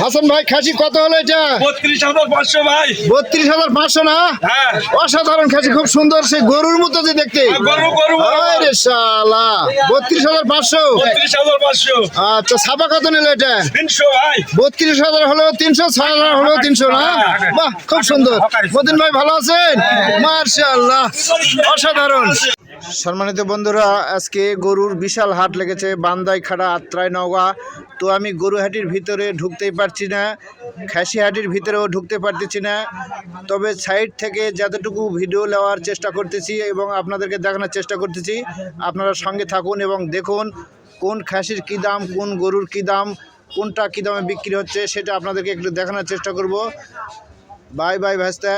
হাসান ভাই খাসি কত হলো এটা? 32,500 ভাই। 32,500 না? হ্যাঁ। অসাধারণ খাসি, খুব সুন্দর, সে গরুর মতো যে দেখতে। গরু। আরে শালা 32,500। 32,500। আচ্ছা, ছাপা কত নিল এটা? 300 ভাই। 32,000 হলো 300, 6,000 হলো 300 না? বাহ, খুব সুন্দর। মতিন ভাই ভালো আছেন? মাশাআল্লাহ, অসাধারণ। সম্মানিত বন্ধুরা, আজকে গরুর বিশাল হাট লেগেছে বান্দাইখাড়া, আত্রাই, নওগাঁ। তো আমি গরু হাটির ভিতরে ঢুকতেই পারছি না, খাসি হাটির ভিতরেও ঢুকতে পারতেছি না। তবে সাইড থেকে যতটুকু ভিডিও নেওয়ার চেষ্টা করতেছি এবং আপনাদেরকে দেখানোর চেষ্টা করতেছি। আপনারা সঙ্গে থাকুন এবং দেখুন কোন খাসির কী দাম, কোন গরুর কী দাম, কোনটা কী দামে বিক্রি হচ্ছে সেটা আপনাদেরকে একটু দেখানোর চেষ্টা করব। বাই বাই ভাস্তা।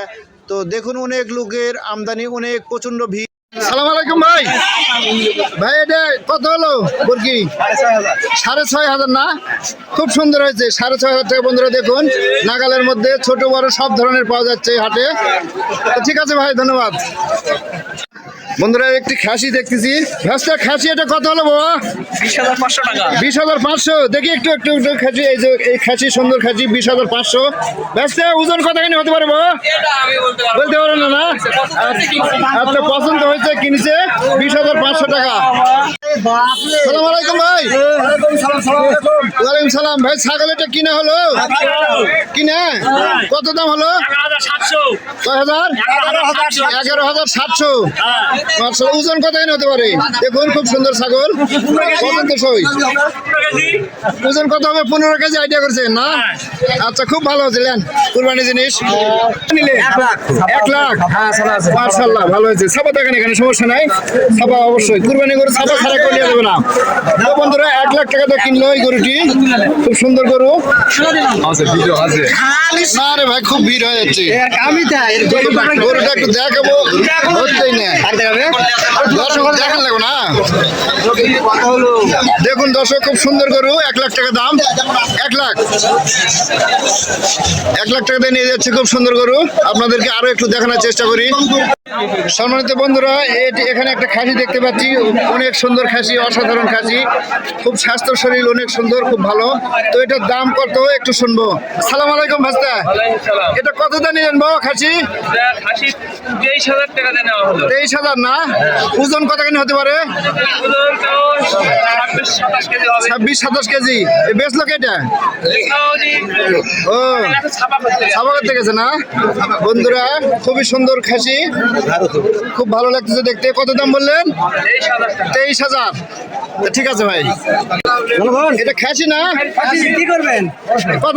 তো দেখুন, অনেক লোকের আমদানি, অনেক প্রচণ্ড ভিড়। সালাম আলাইকুম ভাই। ভাই এটা কত হলো মুরগি? 6,500 না? খুব সুন্দর হয়েছে, 6,500 টাকা। বন্ধুরা দেখুন, নাগালের মধ্যে ছোট বড় সব ধরনের পাওয়া যাচ্ছে এই হাটে। তো ঠিক আছে ভাই, ধন্যবাদ। বন্ধুরা একটি খাসি দেখতেছি। ভাস্তা, খাসি এটা কত হলো বাবা? 20,500 টাকা। 20,500। দেখি একটু একটু একটু খাসি, এই যে এই খাসি, সুন্দর খাসি, 20,500। ভাস্তা, ওজন কতখানি হতে পারে বাবা? এটা আমি বলতে পারেন না? না, আপনার পছন্দ হয়েছে, কিনেছে 20,500 টাকা। সালাম আলাইকুম ভাই। ওয়ালাইকুম সালাম ভাই। ছাগল এটা কিনা হলো? কিনা কত দাম হলো? 11,700। 11,700। মাশাআল্লাহ, ওজন কতখানি হতে পারে? দেখুন, খুব সুন্দর ছাগল, পছন্দ সই। ওজন কত হবে? 15 কেজি আইডিয়া করছেন না? আচ্ছা, খুব ভালো হয়েছে। নেন, কুরবানি জিনিস নিলে 1 লাখ। মাশাআল্লাহ, ভালো হয়েছে। ছাপা দেখেন, এখানে সমস্যা নাই। ছাপা অবশ্যই কুরবানি করে ছাপা ছাড়া করে নিয়ে যাবে না। তো বন্ধুরা 1 লাখ টাকা দিয়ে কিনলো এই গরুটি। খুব সুন্দর গরু। না রে ভাই, খুব ভিড় হয়ে যাচ্ছে। গরুটা একটু দেখাবো, হচ্ছেই না। দর্শক দেখান লাগবে না? দেখুন দর্শক, খুব সুন্দর গরু, 1 লাখ টাকা দাম। 1 লাখ টাকা দিয়ে নিয়ে যাচ্ছে, খুব সুন্দর গরু। আপনাদেরকে আরো একটু দেখানোর চেষ্টা করি। সম্মানিত বন্ধুরা, এখানে একটা খাসি দেখতে পাচ্ছি, অনেক সুন্দর খাসি, অসাধারণ খাসি, খুব স্বাস্থ্য শরীর, অনেক সুন্দর, খুব ভালো। তো এটার দাম কত একটু শুনবো। সালাম আলাইকুম ভাস্তা। এটা কত দাম নিলেন বাবা খাসি? 23,000 টাকা দিয়ে নেওয়া হলো। 23,000 না? ওজন কতখানি হতে পারে? 26-27 কেজি হবে। 26-27 কেজি। বেচলো কে এটা? ও, ছাপা করতে গেছে না? বন্ধুরা, খুবই সুন্দর খাসি, খুব ভালো লাগতেছে দেখতে। কত দাম বললেন? 23,000। ঠিক আছে ভাই। এটা খাসি না? কি করবেন? কত